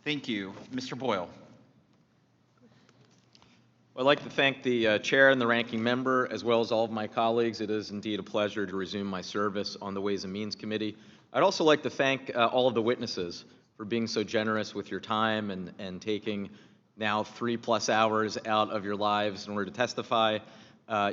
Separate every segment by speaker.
Speaker 1: Thank you. Mr. Boyle.
Speaker 2: I'd like to thank the chair and the ranking member, as well as all of my colleagues. It is indeed a pleasure to resume my service on the Ways and Means Committee. I'd also like to thank all of the witnesses for being so generous with your time and taking now 3+ hours out of your lives in order to testify.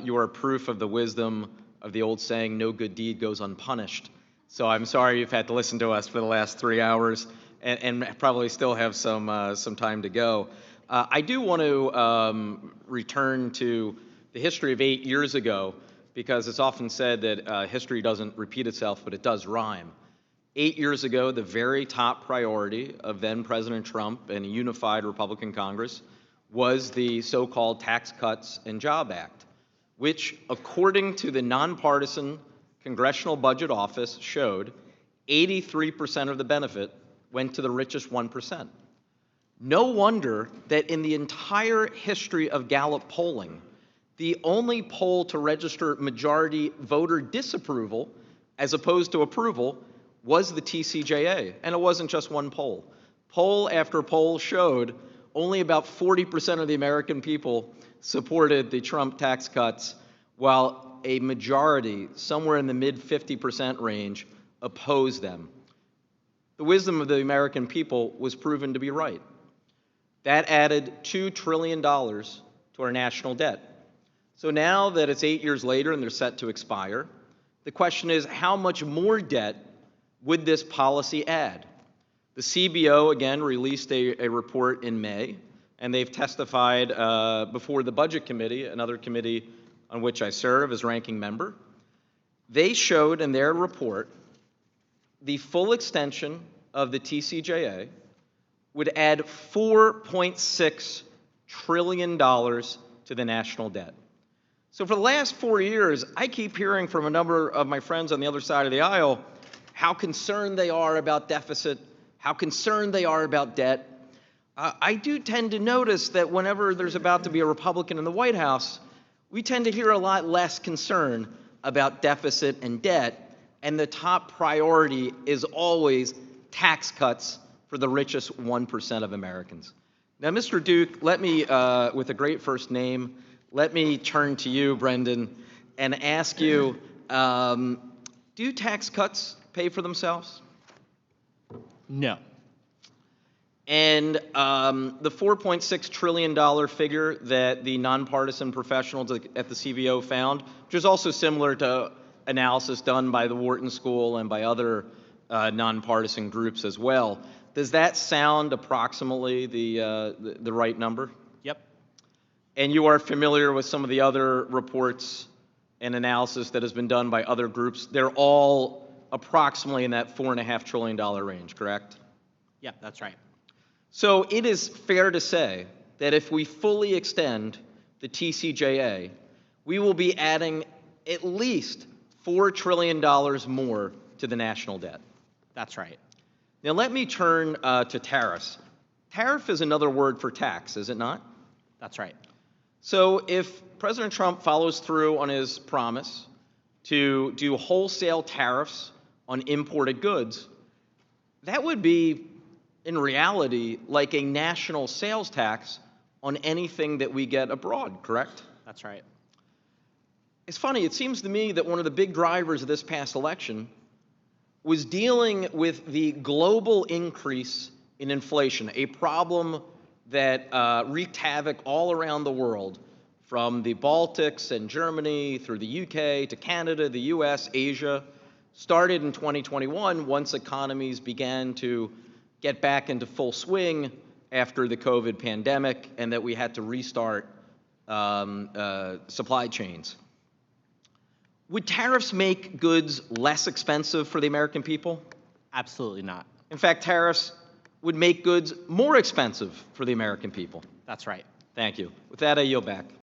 Speaker 2: You are proof of the wisdom of the old saying, no good deed goes unpunished. So I'm sorry you've had to listen to us for the last 3 hours and probably still have some time to go. I do want to return to the history of 8 years ago, because it's often said that history doesn't repeat itself, but it does rhyme. 8 years ago, the very top priority of then President Trump and a unified Republican Congress was the so-called Tax Cuts and Jobs Act, which, according to the nonpartisan Congressional Budget Office, showed 83% of the benefit went to the richest 1%. No wonder that in the entire history of Gallup polling, the only poll to register majority voter disapproval as opposed to approval was the TCJA, and it wasn't just one poll. Poll after poll showed only about 40% of the American people supported the Trump tax cuts, while a majority, somewhere in the mid-50% range, opposed them. The wisdom of the American people was proven to be right. That added $2 trillion to our national debt. So now that it's 8 years later and they're set to expire, the question is, how much more debt would this policy add? The CBO, again, released a report in May, and they've testified before the Budget Committee, another committee on which I serve as ranking member. They showed in their report the full extension of the TCJA would add $4.6 trillion to the national debt. So for the last 4 years, I keep hearing from a number of my friends on the other side of the aisle how concerned they are about deficit, how concerned they are about debt. I do tend to notice that whenever there's about to be a Republican in the White House, we tend to hear a lot less concern about deficit and debt, and the top priority is always tax cuts for the richest 1% of Americans. Now, Mr. Duke, let me, with a great first name, let me turn to you, Brendan, and ask you, do tax cuts pay for themselves?
Speaker 3: No.
Speaker 2: And the $4.6 trillion figure that the nonpartisan professionals at the CBO found, which is also similar to analysis done by the Wharton School and by other nonpartisan groups as well, does that sound approximately the right number?
Speaker 3: Yep.
Speaker 2: And you are familiar with some of the other reports and analysis that has been done by other groups? They're all approximately in that $4.5 trillion range, correct?
Speaker 3: Yep, that's right.
Speaker 2: So it is fair to say that if we fully extend the TCJA, we will be adding at least $4 trillion more to the national debt.
Speaker 3: That's right.
Speaker 2: Now let me turn to tariffs. Tariff is another word for tax, is it not?
Speaker 3: That's right.
Speaker 2: So if President Trump follows through on his promise to do wholesale tariffs on imported goods, that would be, in reality, like a national sales tax on anything that we get abroad, correct?
Speaker 3: That's right.
Speaker 2: It's funny, it seems to me that one of the big drivers of this past election was dealing with the global increase in inflation, a problem that wreaked havoc all around the world, from the Baltics and Germany through the UK to Canada, the US, Asia. Started in 2021 once economies began to get back into full swing after the COVID pandemic, and that we had to restart supply chains. Would tariffs make goods less expensive for the American people?
Speaker 3: Absolutely not.
Speaker 2: In fact, tariffs would make goods more expensive for the American people.
Speaker 3: That's right.
Speaker 2: Thank you. With that, I yield back.